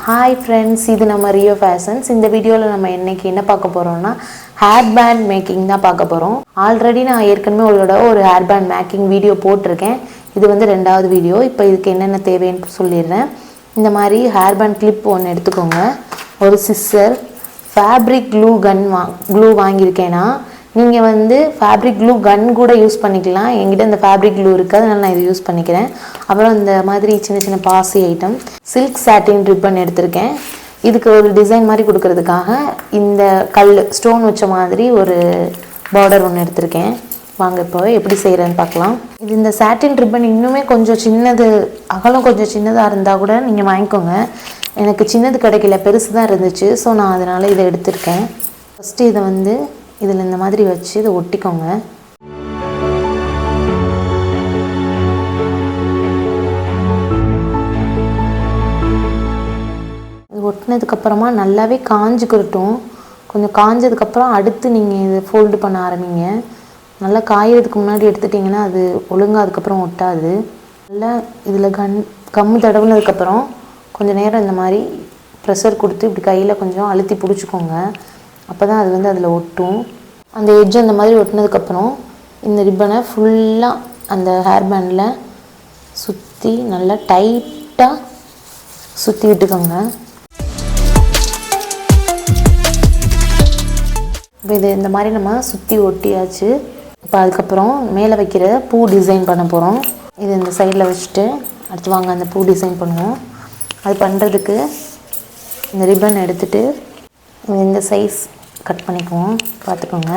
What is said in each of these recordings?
Hi friends, இது நம்ம Rio fashions. இந்த வீடியோவில் நம்ம இன்னைக்கு என்ன பார்க்க போகிறோம்னா ஹேர் பேண்ட் மேக்கிங் தான் பார்க்க போகிறோம். ஆல்ரெடி நான் ஏற்கனவே உங்களோட ஒரு ஹேர் பேண்ட் மேக்கிங் வீடியோ போட்டிருக்கேன். இது வந்து 2வது வீடியோ. இப்போ இதுக்கு என்னென்ன தேவைன்னு சொல்லிடுறேன். இந்த மாதிரி ஹேர் பேண்ட் கிளிப் ஒன்று எடுத்துக்கோங்க, ஒரு சிஸ்ஸர், ஃபேப்ரிக் க்ளூ வாங்கியிருக்கேன்னா நீங்கள் வந்து ஃபேப்ரிக் க்ளூ கன் கூட யூஸ் பண்ணிக்கலாம். என்கிட்ட இந்த ஃபேப்ரிக் க்ளூ இருக்குது, அதனால் நான் இது யூஸ் பண்ணிக்கிறேன். அப்புறம் இந்த மாதிரி சின்ன சின்ன பாசி ஐட்டம், சில்க் சாட்டின் ரிப்பன் எடுத்திருக்கேன். இதுக்கு ஒரு டிசைன் மாதிரி கொடுக்கறதுக்காக இந்த ஸ்டோன் வச்ச மாதிரி ஒரு பார்டர் ஒன்று எடுத்திருக்கேன். வாங்க இப்போ எப்படி செய்கிறேன்னு பார்க்கலாம். இது இந்த சாட்டின் ரிப்பன் இன்னுமே கொஞ்சம் சின்னது, அகலம் கொஞ்சம் சின்னதாக இருந்தால் கூட நீங்கள் வாங்கிக்கோங்க. எனக்கு சின்னது கிடைக்கல, பெருசு தான் இருந்துச்சு. ஸோ நான் அதனால் இதை எடுத்திருக்கேன். ஃபஸ்ட்டு இதை வந்து இதில் இந்த மாதிரி வச்சு இதை ஒட்டிக்கோங்க. இது ஒட்டினதுக்கப்புறமா நல்லாவே காஞ்சிக்கிட்டோம். கொஞ்சம் காஞ்சதுக்கப்புறம் அடுத்து நீங்கள் இதை ஃபோல்டு பண்ண ஆரம்பிங்க. நல்லா காயறதுக்கு முன்னாடி எடுத்துட்டிங்கன்னா அது ஒழுங்காக அதுக்கப்புறம் ஒட்டாது. நல்லா இதில் கம்மு தடவுனதுக்கப்புறம் கொஞ்சம் நேரம் இந்த மாதிரி ப்ரெஷர் கொடுத்து இப்படி கையில் கொஞ்சம் அழுத்தி பிடிச்சிக்கோங்க. அப்போ தான் அது வந்து அதில் ஒட்டும். அந்த எட்ஜ் அந்த மாதிரி ஒட்டினதுக்கப்புறம் இந்த ரிப்பனை ஃபுல்லாக அந்த ஹேர் பேண்டில் சுற்றி நல்லா டைட்டாக சுற்றி விட்டுக்கோங்க. இப்போ இது இந்த மாதிரி நம்ம சுற்றி ஒட்டியாச்சு. இப்போ அதுக்கப்புறம் மேலே வைக்கிற பூ டிசைன் பண்ண போகிறோம். இது இந்த சைடில் வச்சுட்டு அடுத்து வாங்க அந்த பூ டிசைன் பண்ணுவோம். அது பண்ணுறதுக்கு இந்த ரிப்பன் எடுத்துகிட்டு இந்த சைஸ் கட் பண்ணிக்குவோம், பார்த்துக்கோங்க.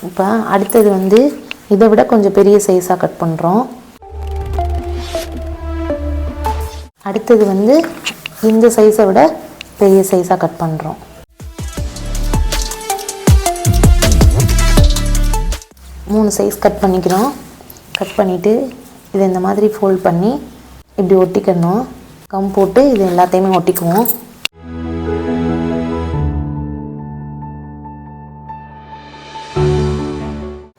இப்போ அடுத்தது வந்து இதை விட கொஞ்சம் பெரிய சைஸாக கட் பண்ணுறோம். அடுத்தது வந்து இந்த சைஸை விட பெரிய சைஸாக கட் பண்ணுறோம். மூணு சைஸ் கட் பண்ணிக்கிறோம். கட் பண்ணிவிட்டு இதை இந்த மாதிரி ஃபோல்ட் பண்ணி இப்படி ஒட்டிக்கணும். கம் போட்டு இது எல்லாத்தையுமே ஒட்டிக்குவோம்.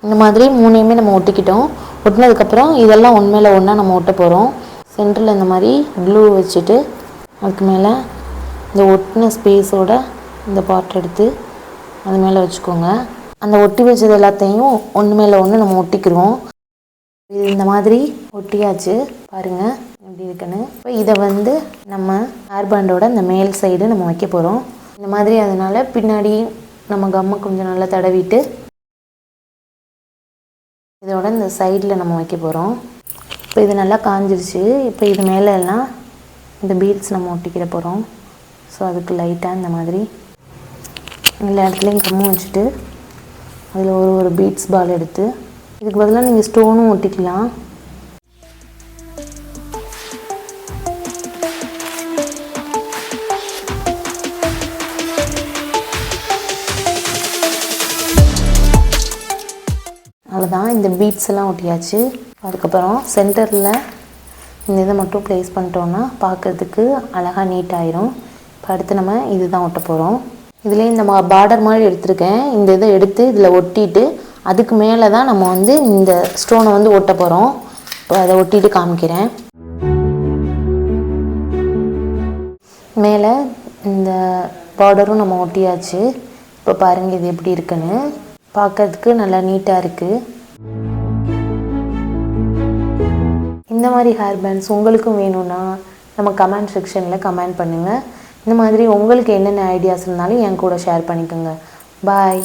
இந்த மாதிரி மூணையுமே நம்ம ஒட்டிக்கிட்டோம். ஒட்டினதுக்கப்புறம் இதெல்லாம் ஒன்று மேலே ஒன்றா நம்ம ஒட்ட போகிறோம். சென்டரில் இந்த மாதிரி க்ளூ வச்சுட்டு அதுக்கு மேலே இந்த ஒட்டின ஸ்பேஸோட இந்த பார்ட் எடுத்து அது மேலே வச்சுக்கோங்க. அந்த ஒட்டி வச்சது எல்லாத்தையும் ஒன்று மேலே ஒன்று நம்ம ஒட்டிக்கிறோம். இது இந்த மாதிரி ஒட்டியாச்சு, பாருங்கள் எப்படி இருக்குன்னு. இப்போ இதை வந்து நம்ம ஹேர் பேண்டோட இந்த மேல் சைடு நம்ம வைக்க போகிறோம். இந்த மாதிரி அதனால் பின்னாடி நம்ம கம்மை கொஞ்சம் நல்லா தடவிட்டு இதோட இந்த சைடில் நம்ம வைக்க போகிறோம். இப்போ இது நல்லா காஞ்சிருச்சு. இப்போ இது மேலே எல்லாம் இந்த பீட்ஸ் நம்ம ஒட்டிக்கிற போகிறோம். ஸோ அதுக்கு லைட்டாக இந்த மாதிரி எல்லா இடத்துலையும் கம்மு வச்சுட்டு அதில் ஒரு பீட்ஸ் பால் எடுத்து இதுக்கு பதிலாக நீங்கள் ஸ்டோனும் ஒட்டிக்கலாம். அவ்வளோதான், இந்த பீட்ஸ் எல்லாம் ஒட்டியாச்சு. அதுக்கப்புறம் சென்டரில் இந்த இதை மட்டும் ப்ளேஸ் பண்ணிட்டோன்னா பார்க்குறதுக்கு அழகாக நீட்டாயிரும். இப்போ அடுத்து நம்ம இது தான் ஒட்ட போகிறோம். இதுலேயே இந்த பார்டர் மாதிரி எடுத்திருக்கேன். இந்த இதை எடுத்து இதில் ஒட்டிட்டு அதுக்கு மேலே தான் நம்ம வந்து இந்த ஸ்டோனை வந்து ஒட்ட போகிறோம். இப்போ அதை ஒட்டிட்டு காமிக்கிறேன். மேலே இந்த பார்டரும் நம்ம ஒட்டியாச்சு. இப்போ பாருங்கள் இது எப்படி இருக்குன்னு. பார்க்கறதுக்கு நல்லா நீட்டாக இருக்குது. இந்த மாதிரி ஹேர் பேண்ட்ஸ் உங்களுக்கும் வேணும்னா நம்ம கமெண்ட் செக்ஷனில் கமெண்ட் பண்ணுங்கள். இந்த மாதிரி உங்களுக்கு என்னென்ன ஐடியாஸ் இருந்தாலும் என் கூட ஷேர் பண்ணிக்கோங்க. பாய்.